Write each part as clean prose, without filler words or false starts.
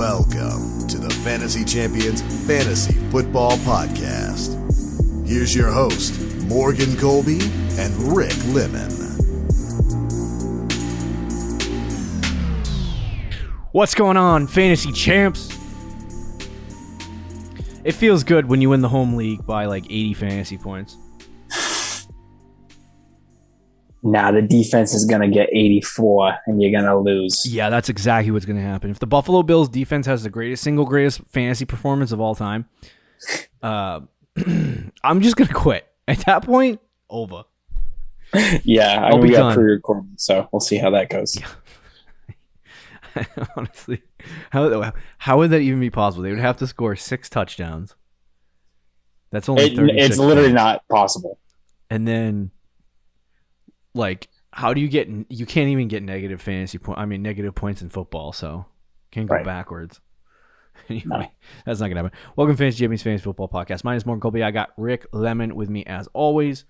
Welcome to the Fantasy Champions Fantasy Football Podcast. Here's your host, Morgan Colby and Rick Lemon. What's going on, Fantasy Champs? It feels good when you win the home league by like 80 fantasy points. Nah, the defense is going to get 84 and you're going to lose. Yeah, that's exactly what's going to happen. If the Buffalo Bills defense has the greatest fantasy performance of all time, I'm just going to quit. At that point, over. Yeah, we got pre-recording, so we'll see how that goes. Yeah. Honestly, how would that even be possible? They would have to score 6 touchdowns. That's only 36 It's literally not possible. And then, like, how do you get? You can't even get negative negative points in football, so can't go backwards. Anyway, That's not gonna happen. Welcome to Fantasy Champions Fantasy Football Podcast. My name is Morgan Colby. I got Rick Lemon with me as always,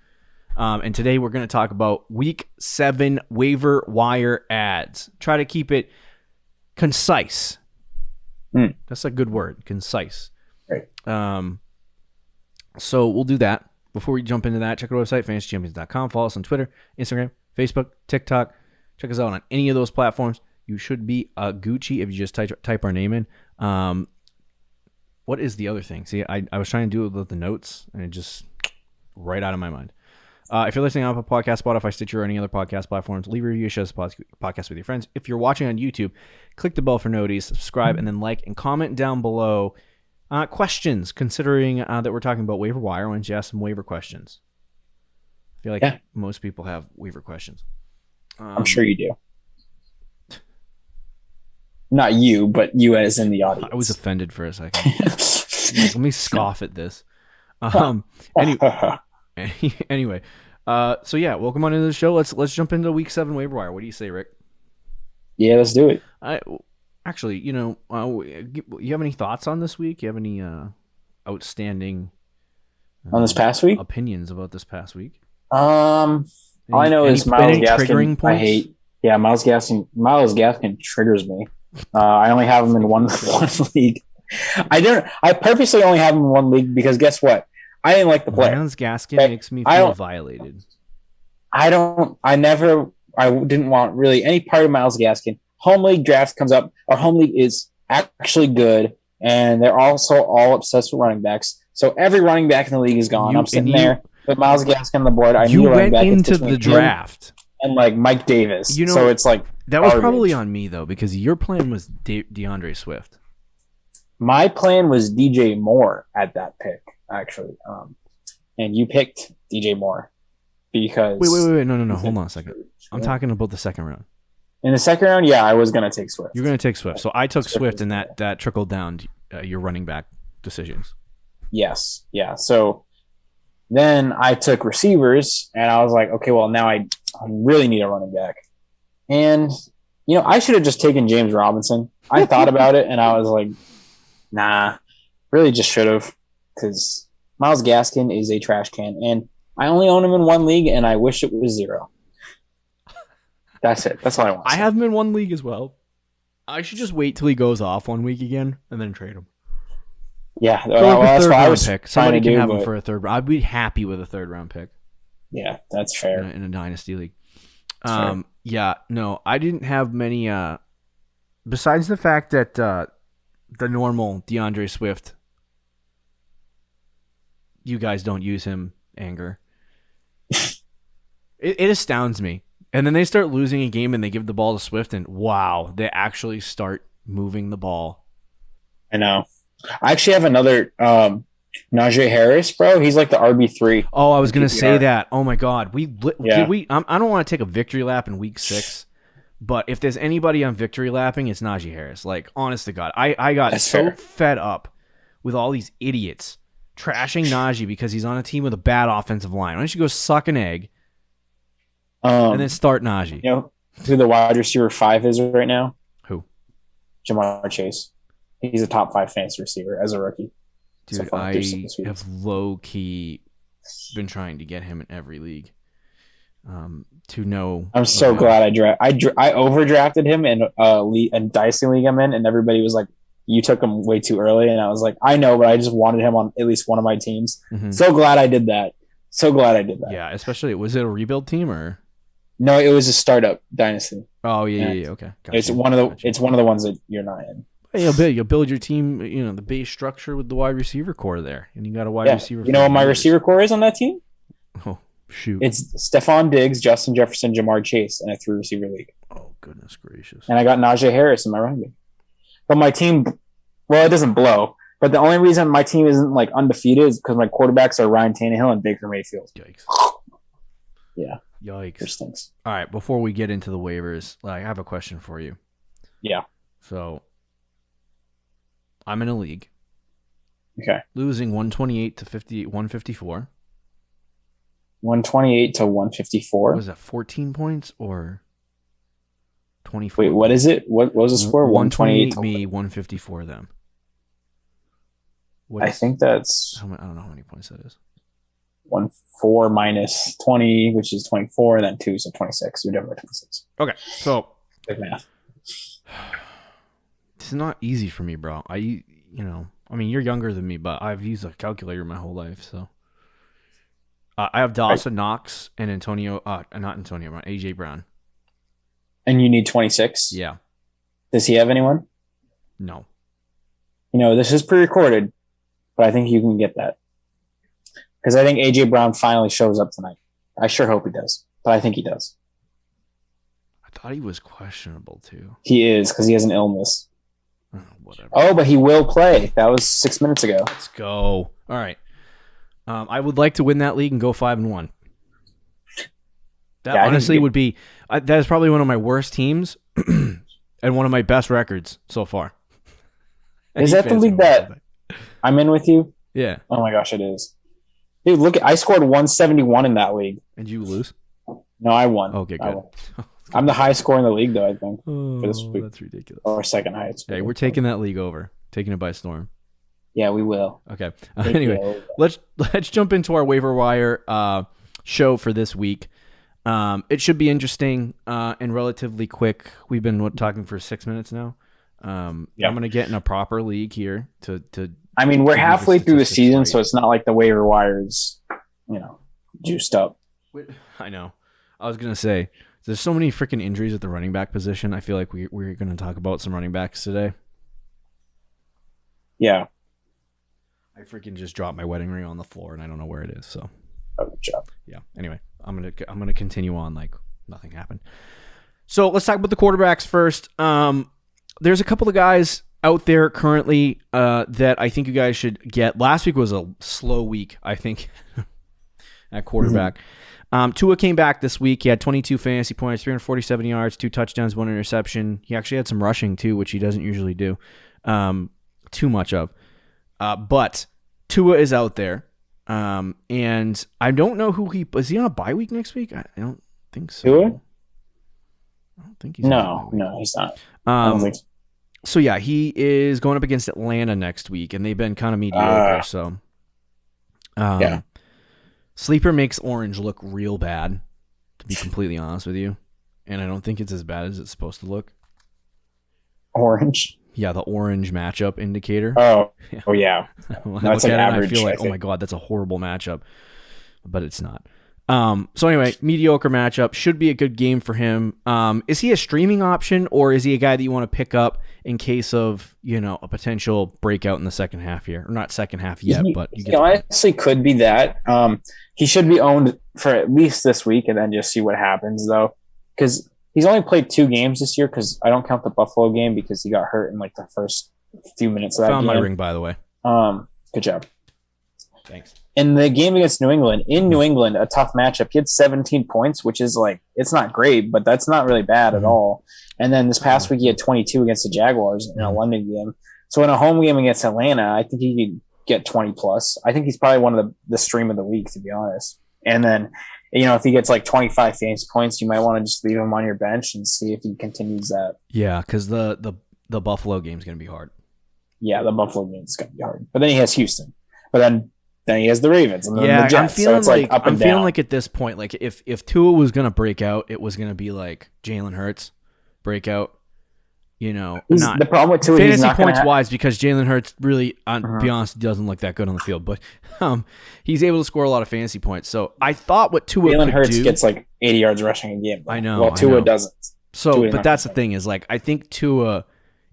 and today we're going to talk about Week 7 waiver wire ads. Try to keep it concise. That's a good word, concise. Right. So we'll do that. Before we jump into that, check our website, fantasychampions.com. Follow us on Twitter, Instagram, Facebook, TikTok. Check us out on any of those platforms. You should be Gucci if you just type our name in. What is the other thing? See, I was trying to do it with the notes, and it just right out of my mind. If you're listening on Apple Podcast, Spotify, Stitcher, or any other podcast platforms, leave a review, share this podcast with your friends. If you're watching on YouTube, click the bell for notice, subscribe, and then like and comment down below questions, considering that we're talking about waiver wire. Why don't you ask some waiver questions? I feel like most people have waiver questions. I'm sure you do. Not you, but you as in the audience. I was offended for a second. Let me scoff at this. Anyway, so yeah, welcome on into the show. Let's jump into Week 7 waiver wire. What do you say, Rick? Yeah, let's do it. Actually, you have any thoughts on this week? You have any outstanding on this past week? Opinions about this past week? All I know is Myles Gaskin. I hate. Yeah, Myles Gaskin triggers me. I only have him in one league. I purposely only have him in one league because guess what? I didn't like the player. Myles Gaskin makes me feel violated. I didn't want really any part of Myles Gaskin. Home league draft comes up. Our home league is actually good, and they're also all obsessed with running backs. So every running back in the league is gone. I'm sitting there with Myles Gaskin on the board. You went into the draft and like Mike Davis. So it's like that was probably on me though because your plan was Deandre Swift. My plan was DJ Moore at that pick actually, and you picked DJ Moore because wait no hold on a second. I'm talking about the second round. In the second round, yeah, I was going to take Swift. You're going to take Swift. So I took Swift, and that trickled down your running back decisions. Yes. Yeah. So then I took receivers, and I was like, okay, well, now I really need a running back. And, I should have just taken James Robinson. I thought about it, and I was like, nah, really just should have because Myles Gaskin is a trash can, and I only own him in one league, and I wish it was 0. That's it. That's all I want. I have him in one league as well. I should just wait till he goes off 1 week again and then trade him. Yeah, that's why I was pick. Somebody can have him for a third. I'd be happy with a 3rd round pick. Yeah, that's fair in a dynasty league. Yeah, no, I didn't have many. Besides the fact that the normal Deandre Swift, you guys don't use him. Anger. It astounds me. And then they start losing a game and they give the ball to Swift and wow, they actually start moving the ball. I know. I actually have another Naji Harris, bro. He's like the RB3. Oh, I was going to say that. Oh my God. I don't want to take a victory lap in week 6, but if there's anybody on victory lapping, it's Naji Harris. Like, honest to God, I got fed up with all these idiots trashing Naji because he's on a team with a bad offensive line. Why don't you go suck an egg? And then start Naji. You know who the wide receiver 5 is right now? Who? Jamar Chase. He's a top 5 fantasy receiver as a rookie. Dude, I have low-key been trying to get him in every league. To know. I'm so glad I overdrafted him in Dyson League I'm in, and everybody was like, you took him way too early, and I was like, I know, but I just wanted him on at least one of my teams. Mm-hmm. So glad I did that. Yeah, especially, was it a rebuild team or? No, it was a startup dynasty. Oh yeah. Okay. Gotcha. It's one of the ones that you're not in. Hey, you'll build your team, the base structure with the wide receiver core there, and you got a wide receiver. You know what my receiver core is on that team? Oh shoot! It's Stephon Diggs, Justin Jefferson, Jamar Chase, in a 3-receiver league. Oh goodness gracious! And I got Naji Harris in my running back. But my team, well, it doesn't blow. But the only reason my team isn't like undefeated is because my quarterbacks are Ryan Tannehill and Baker Mayfield. Yikes! Yeah. Yikes! Stinks. All right, before we get into the waivers, I have a question for you. Yeah. So, I'm in a league. Okay. Losing 128 to 154. 128 to 154. Was that 14 points or 24? Wait, what is it? What was the score? 128 me, 154 them. I think that's... I don't know how many points that is. 4 minus 20, which is 24, and then 2, so 26. You're never 26. Okay, so... Big math. It's not easy for me, bro. You're younger than me, but I've used a calculator my whole life, so... I have Dawson Knox and AJ Brown. And you need 26? Yeah. Does he have anyone? No. This is pre-recorded, but I think you can get that. Because I think AJ Brown finally shows up tonight. I sure hope he does, but I think he does. I thought he was questionable, too. He is, because he has an illness. Whatever. Oh, but he will play. That was 6 minutes ago. Let's go. All right. I would like to win that league and go 5-1. That honestly would be... that is probably one of my worst teams and one of my best records so far. Is that the league that I'm in with you? Yeah. Oh my gosh, it is. Dude, look, I scored 171 in that league. And you lose? No, I won. Okay, good. I'm the highest score in the league, though, I think. Oh, that's ridiculous. Or second highest. Hey, we're taking that league over. Taking it by storm. Yeah, we will. Okay. Anyway, let's jump into our waiver wire show for this week. It should be interesting and relatively quick. We've been talking for 6 minutes now. I'm going to get in a proper league here to we're halfway through the season, so it's not like the waiver wire's, juiced up. I know. I was going to say, there's so many freaking injuries at the running back position. I feel like we're going to talk about some running backs today. Yeah. I freaking just dropped my wedding ring on the floor and I don't know where it is. So, good job. Yeah. Anyway, I'm gonna continue on like nothing happened. So let's talk about the quarterbacks first. There's a couple of guys out there currently that I think you guys should get. Last week was a slow week, I think, at quarterback. Tua came back this week. He had 22 fantasy points, 347 yards, 2 touchdowns, 1 interception. He actually had some rushing too, which he doesn't usually do too much of. But Tua is out there. And I don't know who is he on a bye week next week? I don't think so. Tua? I don't think he's No, he's not. I don't think so. So yeah, he is going up against Atlanta next week, and they've been kind of mediocre. Sleeper makes Orange look real bad, to be completely honest with you, and I don't think it's as bad as it's supposed to look. Orange. Yeah, the orange matchup indicator. Oh yeah. That's like average. I feel like, oh my god, that's a horrible matchup, but it's not. So anyway, mediocre matchup. Should be a good game for him. Is he a streaming option, or is he a guy that you want to pick up in case of a potential breakout in the second half here? Or not second half yet, but he honestly could be that. He should be owned for at least this week, and then just see what happens though, because he's only played 2 games this year. Because I don't count the Buffalo game because he got hurt in like the first few minutes of that Found game. my ring, by the way. Good job. Thanks. In the game against New England, a tough matchup, he had 17 points, which is like, it's not great, but that's not really bad at all. And then this past week, he had 22 against the Jaguars in a London game. So in a home game against Atlanta, I think he could get 20 plus. I think he's probably one of the stream of the week, to be honest. And then, if he gets like 25 fantasy points, you might want to just leave him on your bench and see if he continues that. Yeah, because the Buffalo game is going to be hard. Yeah, the Buffalo game is going to be hard. But then he has Houston. But then he has the Ravens and then the Jets. I'm feeling like at this point, like if Tua was going to break out, it was going to be like Jalen Hurts breakout. Not the problem with Tua. Fantasy points wise, because Jalen Hurts really, to be honest, doesn't look that good on the field, but he's able to score a lot of fantasy points. So I thought what Tua Jalen could Hurts do, gets like 80 yards rushing a game. I know. Well, Tua doesn't. So, but that's the thing is like I think Tua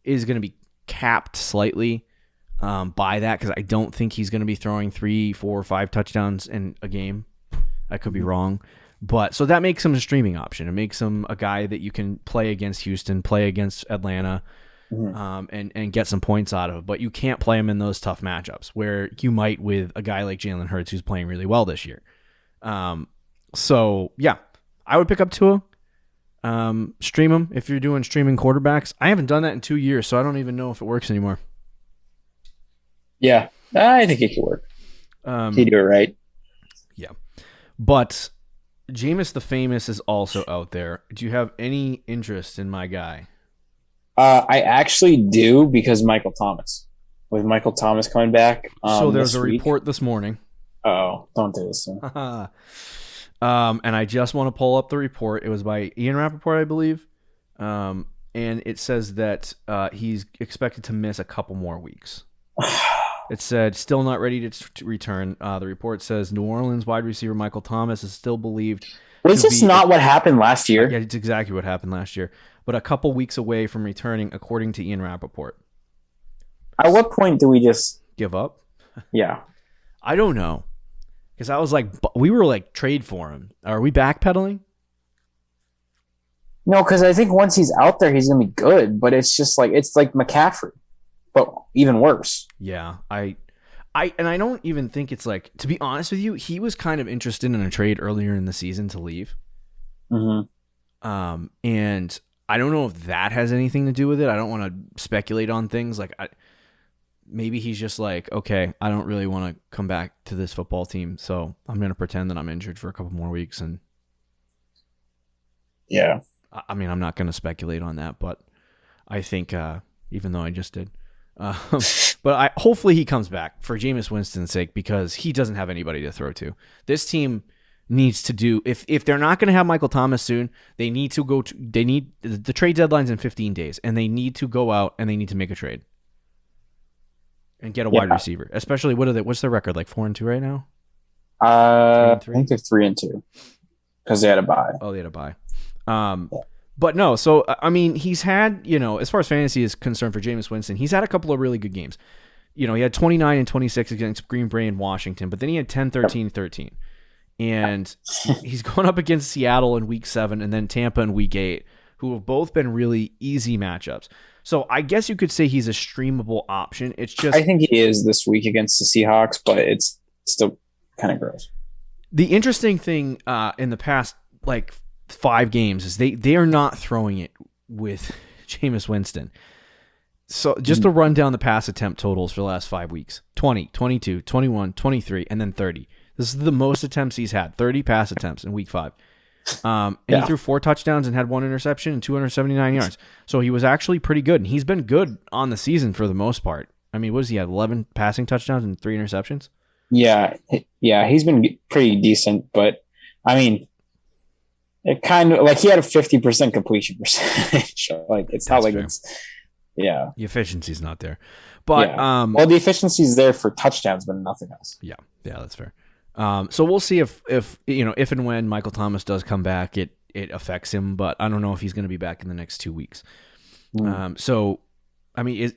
is going to be capped slightly by that because I don't think he's going to be throwing 3, 4, 5 touchdowns in a game. I could be wrong. But so that makes him a streaming option. It makes him a guy that you can play against Houston, play against Atlanta, and get some points out of. But you can't play him in those tough matchups where you might with a guy like Jalen Hurts who's playing really well this year. So yeah, I would pick up Tua. Stream him if you're doing streaming quarterbacks. I haven't done that in 2 years, so I don't even know if it works anymore. Yeah, I think it could work. You do it right. Yeah, but Jameis the Famous is also out there. Do you have any interest in my guy? I actually do because Michael Thomas. With Michael Thomas coming back. So there's a report this morning. Oh, don't do this. And I just want to pull up the report. It was by Ian Rappaport, I believe. And it says that he's expected to miss a couple more weeks. It said, still not ready to return. The report says New Orleans wide receiver Michael Thomas is still believed. Was this not what happened last year? Yeah, it's exactly what happened last year. But a couple weeks away from returning, according to Ian Rappaport. At what point do we just give up? Yeah. I don't know. Because I was like, we were like, trade for him. Are we backpedaling? No, because I think once he's out there, he's going to be good. But it's just like, it's like McCaffrey. But even worse. Yeah, I don't even think it's like, to be honest with you, he was kind of interested in a trade earlier in the season to leave. Mm-hmm. And I don't know if that has anything to do with it. I don't want to speculate on things. Like, maybe he's just like, okay, I don't really want to come back to this football team, so I'm going to pretend that I'm injured for a couple more weeks. And yeah, I mean, I'm not going to speculate on that, but I think, even though I just did. But hopefully he comes back for Jameis Winston's sake because he doesn't have anybody to throw to. This team needs to do if they're not going to have Michael Thomas soon, they need to go to the trade deadline's in 15 days and they need to go out and they need to make a trade and get a wide receiver. Especially what's their record, like 4-2 right now? I think they're 3-2 because they had a bye. Oh, they had a bye. But no, so, I mean, he's had, as far as fantasy is concerned for Jameis Winston, he's had a couple of really good games. He had 29 and 26 against Green Bay and Washington, but then he had 10, 13, 13. And he's going up against Seattle in week 7 and then Tampa in week 8, who have both been really easy matchups. So I guess you could say he's a streamable option. It's just, I think he is this week against the Seahawks, but it's still kind of gross. The interesting thing in the past, 5 games is they are not throwing it with Jameis Winston. So just to run down the pass attempt totals for the last 5 weeks. 20, 22, 21, 23, and then 30. This is the most attempts he's had. 30 pass attempts in week 5. And he threw 4 touchdowns and had 1 interception and 279 yards. So he was actually pretty good. And he's been good on the season for the most part. I mean, what does he have? 11 passing touchdowns and 3 interceptions? Yeah, he's been pretty decent. But, I mean, it kind of he had a 50% completion percentage. It's not like fair. Yeah. The efficiency's not there. But the efficiency's there for touchdowns, but nothing else. Yeah, that's fair. So we'll see if and when Michael Thomas does come back, it affects him, but I don't know if he's going to be back in the next 2 weeks. So, I mean,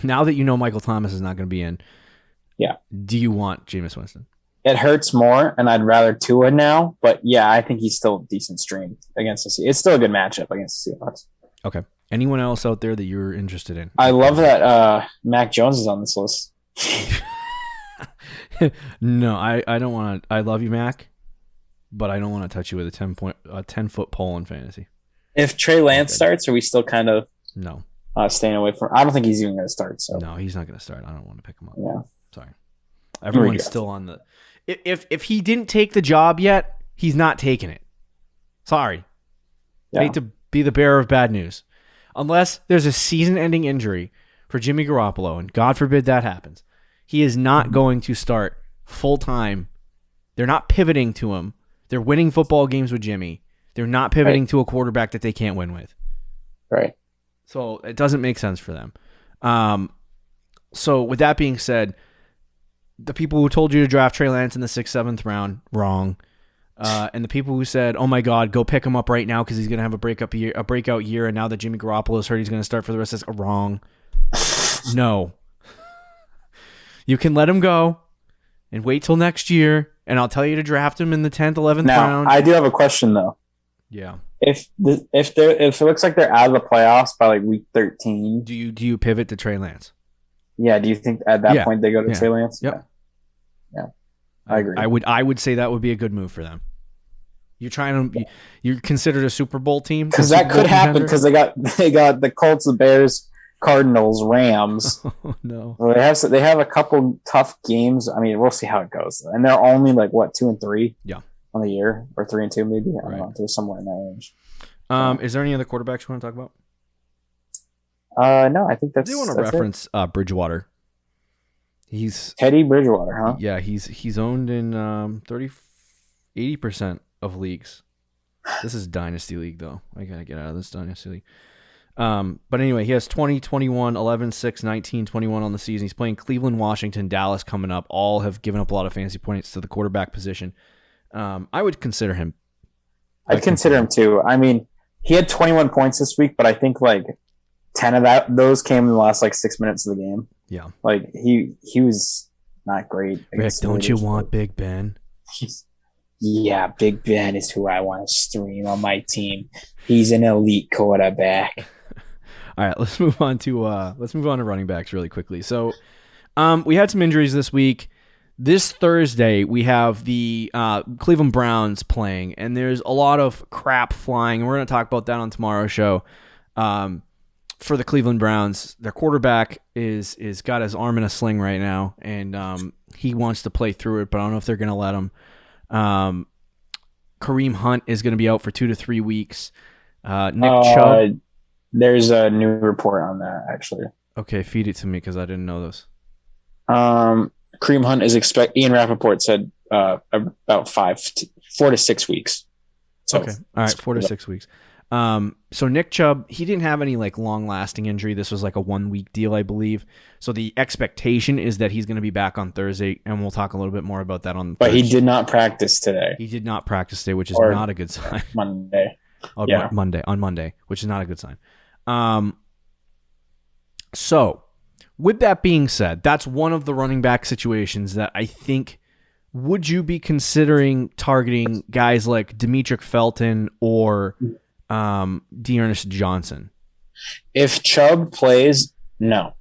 now that Michael Thomas is not going to be in, do you want Jameis Winston? It hurts more, and I'd rather Tua now. But yeah, I think he's still a decent stream against the Seahawks. It's still a good matchup against the Seahawks. Okay. Anyone else out there that you're interested in? I love that Mac Jones is on this list. No, I don't want to. I love you, Mac, but I don't want to touch you with a 10-foot pole in fantasy. If Trey Lance starts, are we still kind of staying away from? I don't think he's even going to start. So no, he's not going to start. I don't want to pick him up. Yeah, sorry. Everyone's still on the. If he didn't take the job yet, he's not taking it. Sorry. I hate to be the bearer of bad news. Unless there's a season-ending injury for Jimmy Garoppolo, and God forbid that happens, he is not going to start full-time. They're not pivoting to him. They're winning football games with Jimmy. They're not pivoting to a quarterback that they can't win with. Right. So it doesn't make sense for them. So with that being said, the people who told you to draft Trey Lance in the 6th, 7th round, wrong. And the people who said, "Oh my God, go pick him up right now because he's going to have a breakout year, and now that Jimmy Garoppolo is hurt, he's going to start for the rest of this," wrong. No. You can let him go and wait till next year, and I'll tell you to draft him in the 10th, 11th round. I do have a question though. Yeah. If it looks like they're out of the playoffs by like week 13, do you pivot to Trey Lance? Yeah. Do you think at that point they go to Trey Lance? Yep. Yeah. I agree. I would say that would be a good move for them. You're considered a Super Bowl team because that could happen because they got the Colts, the Bears, Cardinals, Rams. Oh, no. They have a couple tough games. I mean, we'll see how it goes. And they're only like 2-3. Yeah. On the year, or 3-2 maybe. I don't know. They're somewhere in that range. Is there any other quarterbacks you want to talk about? No, I think that's. I do want to reference Bridgewater. He's Teddy Bridgewater, huh? Yeah, he's owned in 80% of leagues. This is Dynasty League, though. I got to get out of this Dynasty League. But anyway, he has 20, 21, 11, 6, 19, 21 on the season. He's playing Cleveland, Washington, Dallas coming up. All have given up a lot of fantasy points to the quarterback position. I would consider him. I'd consider him too. I mean, he had 21 points this week, but I think like 10 of those came in the last like 6 minutes of the game. Yeah. Like he was not great. Rick, don't you want Big Ben? Yeah, Big Ben is who I want to stream on my team. He's an elite quarterback. All right, let's move on to running backs really quickly. So, we had some injuries this week. This Thursday, we have the Cleveland Browns playing, and there's a lot of crap flying, and we're going to talk about that on tomorrow's show. For the Cleveland Browns, their quarterback is got his arm in a sling right now, and he wants to play through it, but I don't know if they're going to let him. Kareem Hunt is going to be out for 2 to 3 weeks. Nick Chubb. There's a new report on that, actually. Okay, feed it to me because I didn't know this. Kareem Hunt is Ian Rappaport said about 4 to 6 weeks. So, okay, all right, 4 to 6 weeks. So Nick Chubb, he didn't have any like long-lasting injury. This was like a 1-week deal, I believe. So the expectation is that he's going to be back on Thursday, and we'll talk a little bit more about that on. But he did not practice today. He did not practice today, which is not a good sign. Monday. Monday, which is not a good sign. So. With that being said, that's one of the running back situations that I think, would you be considering targeting guys like Demetric Felton or Dearness Johnson? If Chubb plays, no.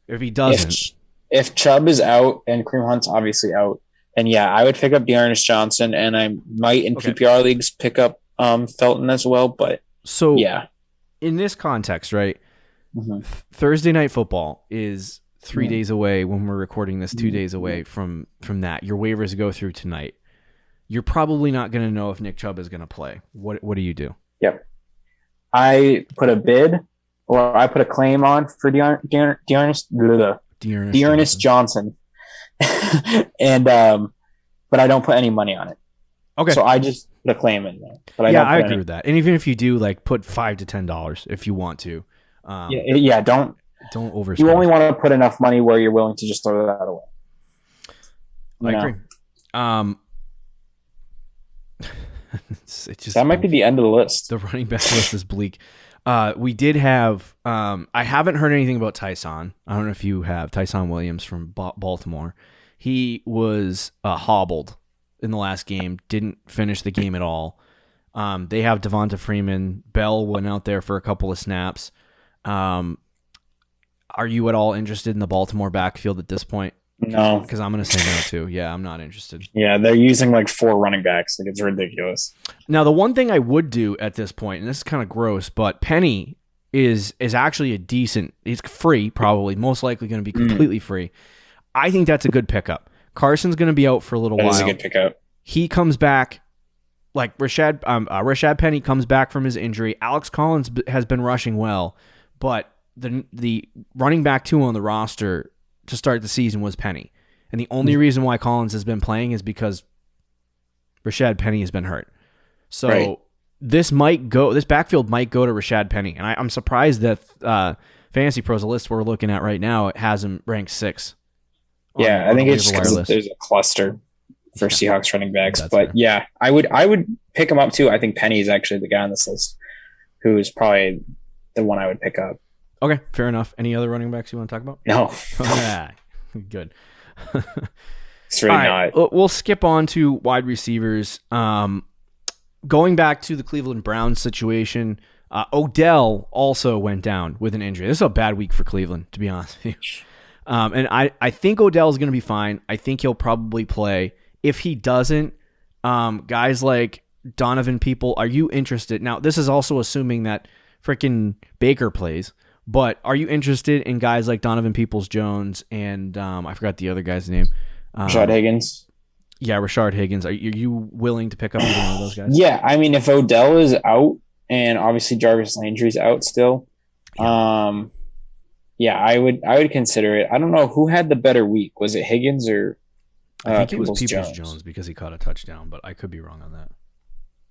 If he doesn't. If Chubb is out and Kareem Hunt's obviously out, then yeah, I would pick up Dearness Johnson, and I might in PPR leagues pick up Felton as well, but so yeah. In this context, right? Mm-hmm. Thursday Night Football is 3 days away when we're recording this, 2 days away from that. Your waivers go through tonight. You're probably not going to know if Nick Chubb is going to play. What do you do? Yep. I put a bid, or I put a claim on for Dearness Johnson. And but I don't put any money on it. Okay. So I just put a claim in there. But I agree with that. And even if you do, like, put $5 to $10 if you want to. Don't overspend. You only want to put enough money where you're willing to just throw that away. I agree. That might be the end of the list. The running back list is bleak. We did have. I haven't heard anything about Tyson. I don't know if you have. Tyson Williams from Baltimore. He was hobbled in the last game. Didn't finish the game at all. They have Devonta Freeman. Bell went out there for a couple of snaps. Are you at all interested in the Baltimore backfield at this point? No. Because I'm going to say no too. Yeah, I'm not interested. Yeah, they're using like 4 running backs. Like, it's ridiculous. Now, the one thing I would do at this point, and this is kind of gross, but Penny is actually a decent, he's free probably, most likely going to be completely free. I think that's a good pickup. Carson's going to be out for a little while. That is a good pickup. He comes back, like Rashad Penny comes back from his injury. Alex Collins has been rushing well, but the running back 2 on the roster to start the season was Penny. And the only reason why Collins has been playing is because Rashad Penny has been hurt. So this backfield might go to Rashad Penny, and I'm surprised that Fantasy Pros, the list we're looking at right now, it has him ranked 6. Yeah, I think it's because there's a cluster for Seahawks running backs. But fair. Yeah, I would pick him up too. I think Penny is actually the guy on this list who is probably the one I would pick up. Okay, fair enough. Any other running backs you want to talk about? No. Good. It's really not. We'll skip on to wide receivers. Going back to the Cleveland Browns situation, Odell also went down with an injury. This is a bad week for Cleveland, to be honest with you. And I think Odell's going to be fine. I think he'll probably play. If he doesn't, guys like Donovan People, are you interested? Now, this is also assuming that freaking Baker plays, but are you interested in guys like Donovan Peoples-Jones and I forgot the other guy's name. Rashard Higgins. Yeah, Rashard Higgins. Are you willing to pick up either one of those guys? Yeah, I mean, if Odell is out and obviously Jarvis Landry's out still, yeah, I would consider it. I don't know who had the better week. Was it Higgins or I think it was Peoples-Jones because he caught a touchdown, but I could be wrong on that.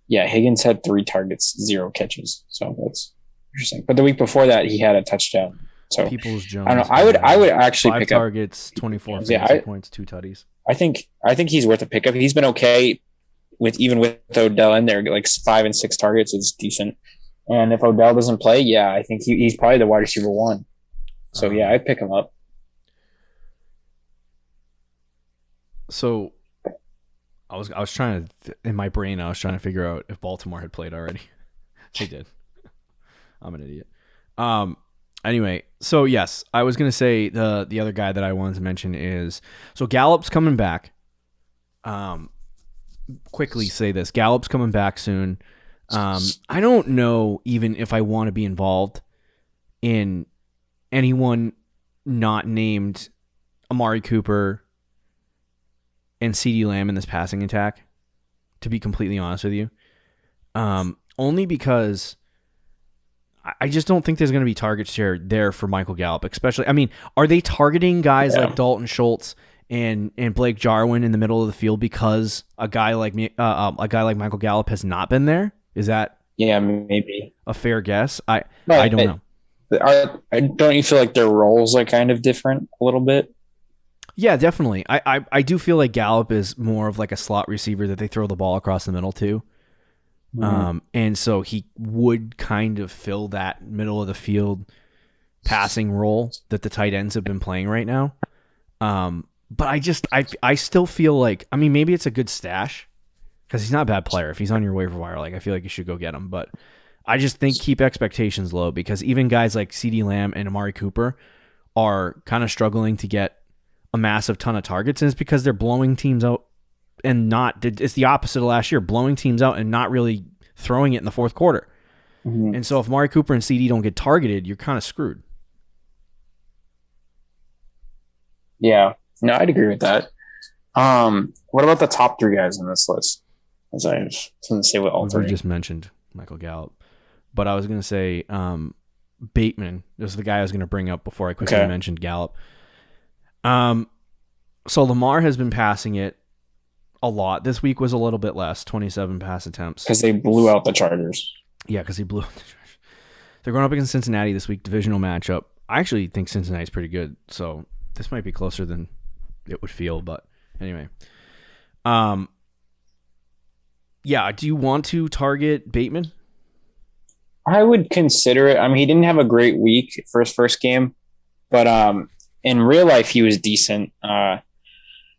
Yeah, Higgins had 3 targets, 0 catches. So that's interesting. But the week before that, he had a touchdown. So Peoples-Jones. I don't know. I would actually 5 pick targets, 24 fantasy points, 2 tutties. I think he's worth a pickup. He's been okay even with Odell in there. Like 5 and 6 targets is decent. And if Odell doesn't play, yeah, I think he's probably the wide receiver 1. So yeah, I'd pick him up. So I was trying to in my brain I was trying to figure out if Baltimore had played already. They did. I'm an idiot. Anyway, so yes, I was gonna say the other guy that I wanted to mention is Gallup's coming back. Quickly say this: Gallup's coming back soon. I don't know even if I want to be involved in anyone not named Amari Cooper and CeeDee Lamb in this passing attack, to be completely honest with you. Only because I just don't think there's going to be target share there for Michael Gallup, especially. I mean, are they targeting guys like Dalton Schultz and Blake Jarwin in the middle of the field because a guy like Michael Gallup has not been there? Is that maybe a fair guess? I don't know. Don't you feel like their roles are kind of different a little bit? Yeah, definitely. I do feel like Gallup is more of like a slot receiver that they throw the ball across the middle to. Mm-hmm. And so he would kind of fill that middle of the field passing role that the tight ends have been playing right now. But I still feel like, I mean, maybe it's a good stash because he's not a bad player. If he's on your waiver wire, like I feel like you should go get him. But I just think keep expectations low because even guys like CeeDee Lamb and Amari Cooper are kind of struggling to get a massive ton of targets, and it's because they're blowing teams out and it's the opposite of last year, blowing teams out and not really throwing it in the fourth quarter. Mm-hmm. And so if Amari Cooper and CD don't get targeted, you're kind of screwed. Yeah, no, I'd agree with that. What about the top 3 guys on this list? As I was going to say what all 3. We just mentioned Michael Gallup, but I was going to say Bateman. This is the guy I was going to bring up before I quickly mentioned Gallup. So Lamar has been passing it a lot. This week was a little bit less, 27 pass attempts. Because they blew out the Chargers. Yeah, because he blew out the Chargers. They're going up against Cincinnati this week, divisional matchup. I actually think Cincinnati's pretty good, so this might be closer than it would feel, but anyway. Yeah, do you want to target Bateman? I would consider it. I mean, he didn't have a great week for his first game, but in real life, he was decent.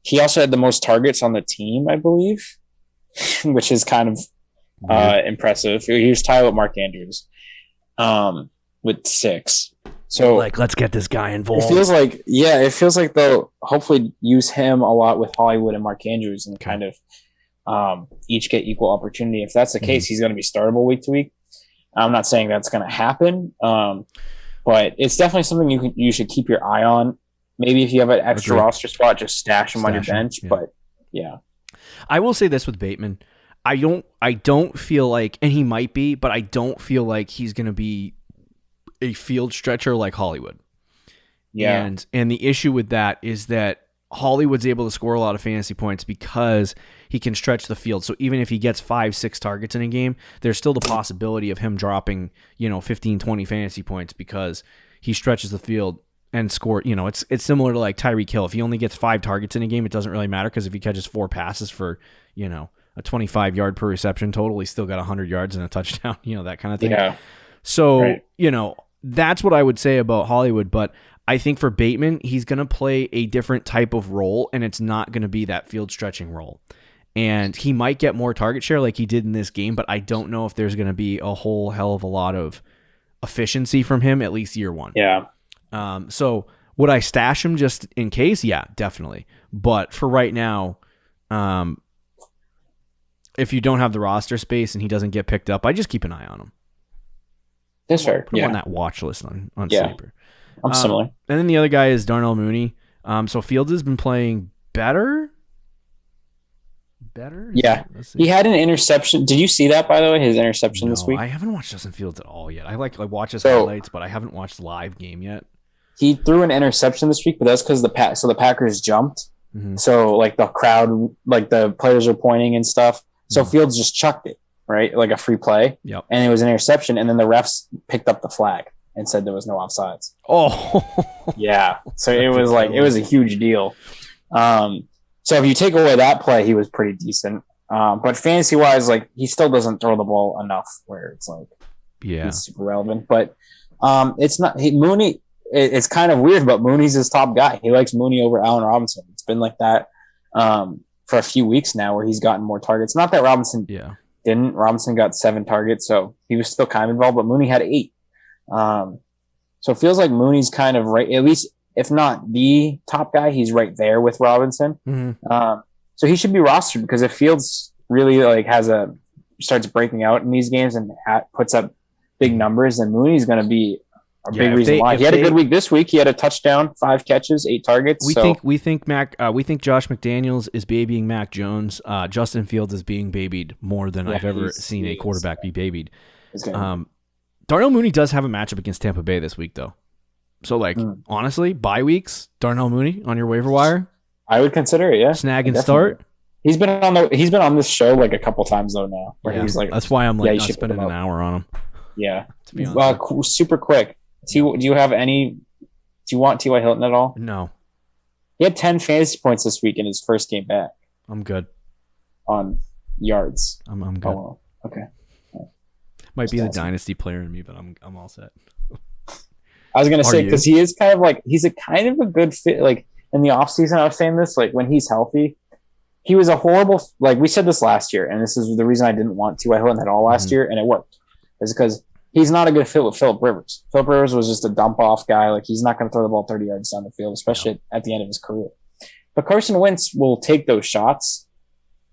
He also had the most targets on the team, I believe, which is kind of impressive. He was tied with Mark Andrews with 6. So, let's get this guy involved. It feels like they'll hopefully use him a lot with Hollywood and Mark Andrews and kind of each get equal opportunity. If that's the case, he's going to be startable week to week. I'm not saying that's going to happen, but it's definitely something you should keep your eye on. Maybe if you have an extra roster spot, just stash him on your bench. Yeah. But yeah, I will say this with Bateman. I don't feel like, and he might be, but I don't feel like he's going to be a field stretcher like Hollywood. Yeah. And the issue with that is that Hollywood's able to score a lot of fantasy points because he can stretch the field. So even if he gets 5-6 targets in a game, there's still the possibility of him dropping, 15, 20 fantasy points because he stretches the field and score. It's similar to like Tyreek Hill. If he only gets 5 targets in a game, it doesn't really matter because if he catches 4 passes for, a 25-yard per reception total, he's still got 100 yards and a touchdown, that kind of thing. Yeah. So, right. That's what I would say about Hollywood, but I think for Bateman, he's going to play a different type of role, and it's not going to be that field stretching role. And he might get more target share like he did in this game, but I don't know if there's going to be a whole hell of a lot of efficiency from him, at least year one. Yeah. So would I stash him just in case? Yeah, definitely. But for right now, if you don't have the roster space and he doesn't get picked up, I just keep an eye on him. That's fair. Put him on that watch list on yeah. Sleeper. I'm similar. And then the other guy is Darnell Mooney. So Fields has been playing better. Yeah. He had an interception. Did you see that, by the way, his interception this week? I haven't watched Justin Fields at all yet. I watch his highlights, but I haven't watched the live game yet. He threw an interception this week, but that's because the Packers jumped. Mm-hmm. So like the crowd, like the players are pointing and stuff. So Mm-hmm. Fields just chucked it, right? Like a free play. Yep. And it was an interception. And then the refs picked up the flag and said there was no offsides. Oh, yeah. So it was a huge deal. So if you take away that play, he was pretty decent. But fantasy wise, like he still doesn't throw the ball enough where it's like, he's super relevant. But it's not Mooney. It's kind of weird, but Mooney's his top guy. He likes Mooney over Allen Robinson. It's been like that for a few weeks now, where he's gotten more targets. Not that Robinson didn't. Robinson got 7 targets, so he was still kind of involved. But Mooney had 8. So it feels like Mooney's kind of right, at least if not the top guy, he's right there with Robinson. Mm-hmm. So he should be rostered because if Fields really like starts breaking out in these games and puts up big numbers, then Mooney's going to be a big reason why. He had a good week this week. He had a touchdown, 5 catches, 8 targets. We think Josh McDaniels is babying Mac Jones. Justin Fields is being babied more than I've ever seen a quarterback be babied. Darnell Mooney does have a matchup against Tampa Bay this week, though. So, honestly, bye weeks, Darnell Mooney on your waiver wire. I would consider it, yeah. Snag and start. He's been on this show like a couple times though now. Where he's like, that's why I'm not spending an hour on him. Yeah. Super quick. Do you want T.Y. Hilton at all? No. He had 10 fantasy points this week in his first game back. I'm good on yards. I'm good. Oh, okay. Might be the dynasty player in me, but I'm all set. I was gonna say because he is kind of like he's a kind of a good fit. Like in the offseason, I was saying this, like when he's healthy, he was a horrible. Like we said this last year, and this is the reason I didn't want T.Y. Hilton at all last year, and it worked. Is because he's not a good fit with Phillip Rivers. Phillip Rivers was just a dump off guy. Like he's not going to throw the ball 30 yards down the field, especially at the end of his career. But Carson Wentz will take those shots.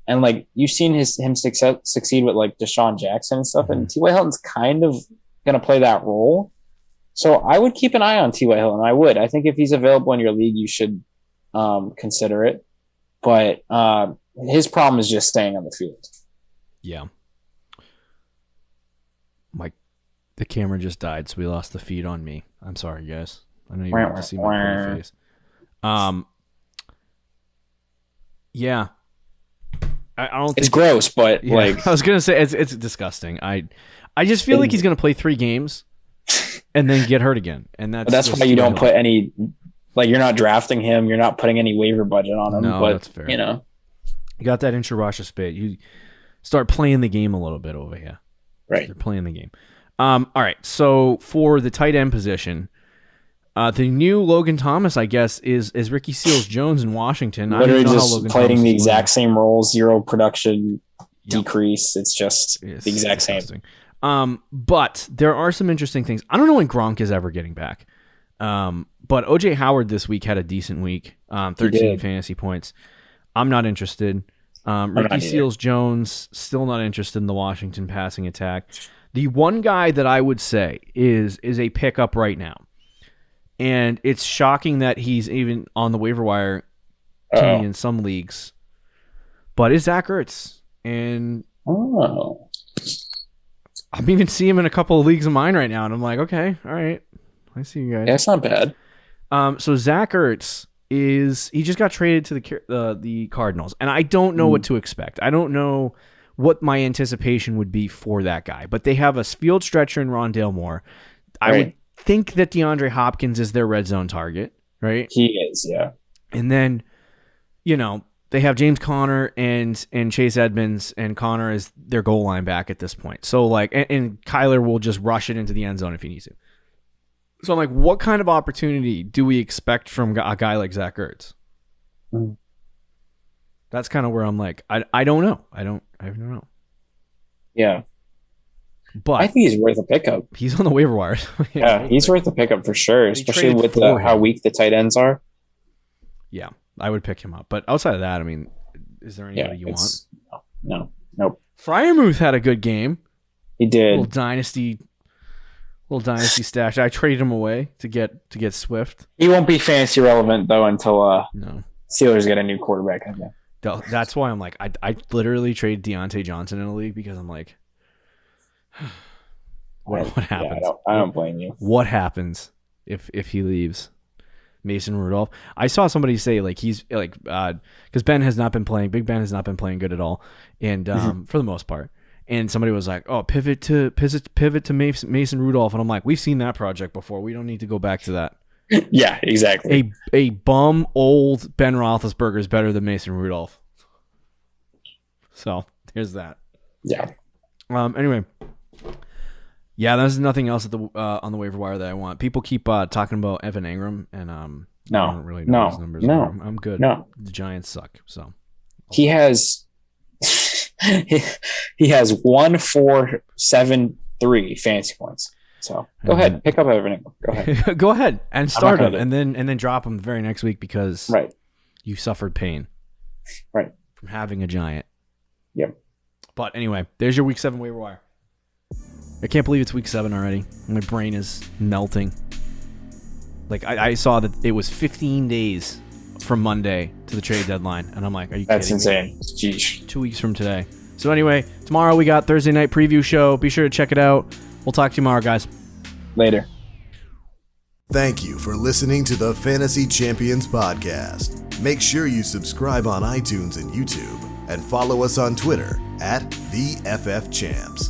And like you've seen him succeed with like Deshaun Jackson and stuff. And T.Y. Hilton's kind of going to play that role. So I would keep an eye on T.Y. Hilton. I would. I think if he's available in your league, you should consider it. But his problem is just staying on the field. Yeah. The camera just died, so we lost the feed on me. I'm sorry, guys. I know you want to see my pretty face. Yeah. I don't think it's gross, but like I was gonna say it's disgusting. I just feel like he's gonna play 3 games and then get hurt again. And that's why you don't put any you're not drafting him, you're not putting any waiver budget on him. No, but that's fair. You got that Inshirasha spit. You start playing the game a little bit over here. Right. They're playing the game. All right, so for the tight end position, the new Logan Thomas, I guess, is Ricky Seals-Jones in Washington. Literally just playing the exact same role, 0 production decrease. It's just the exact same. But there are some interesting things. I don't know when Gronk is ever getting back. But O.J. Howard this week had a decent week, 13 fantasy points. I'm not interested. Ricky Seals-Jones, still not interested in the Washington passing attack. The one guy that I would say is a pickup right now, and it's shocking that he's even on the waiver wire to me in some leagues, but it's Zach Ertz. And I'm even seeing him in a couple of leagues of mine right now, and I'm like, okay, all right, I see you guys. Yeah, it's not bad. So Zach Ertz he just got traded to the Cardinals, and I don't know what to expect. I don't know what my anticipation would be for that guy, but they have a field stretcher in Rondale Moore. I would think that DeAndre Hopkins is their red zone target, right? He is, yeah. And then, they have James Conner and Chase Edmonds, and Conner is their goal line back at this point. So and Kyler will just rush it into the end zone if he needs to. So I'm like, what kind of opportunity do we expect from a guy like Zach Ertz? That's kind of where I'm like, I don't know. I don't know. Yeah. But I think he's worth a pickup. He's on the waiver wire. Yeah, he's worth a pickup for sure, especially with how weak the tight ends are. Yeah, I would pick him up. But outside of that, I mean, is there anybody you want? No. Nope. Fryermuth had a good game. He did. Little dynasty stash. I traded him away to get Swift. He won't be fantasy relevant though until no Steelers get a new quarterback. I think. That's why I'm like, I literally traded Deontay Johnson in a league because I'm like, what happens? Yeah, I don't blame you. What happens if he leaves? Mason Rudolph. I saw somebody say he's because Ben has not been playing. Big Ben has not been playing good at all, and for the most part. And somebody was like, "Oh, pivot to Mason Rudolph," and I'm like, "We've seen that project before. We don't need to go back to that." Yeah, exactly. A bum old Ben Roethlisberger is better than Mason Rudolph. So there's that. Yeah. Anyway. Yeah, there's nothing else at the on the waiver wire that I want. People keep talking about Evan Ingram, and I don't really know his numbers. No, I'm good. No, the Giants suck. So he has he has 1,473 fantasy points. So go ahead, pick up Evan Ingram. Go ahead, go ahead and start him, and then drop him the very next week because you suffered pain from having a giant. Yep. But anyway, there's your week 7 waiver wire. I can't believe it's week 7 already. My brain is melting. I saw that it was 15 days from Monday to the trade deadline, and I'm like, are you kidding me? That's insane. Jeez. 2 weeks from today. So anyway, tomorrow we got Thursday night preview show. Be sure to check it out. We'll talk to you tomorrow, guys. Later. Thank you for listening to the Fantasy Champions Podcast. Make sure you subscribe on iTunes and YouTube, and follow us on Twitter @TheFFChamps.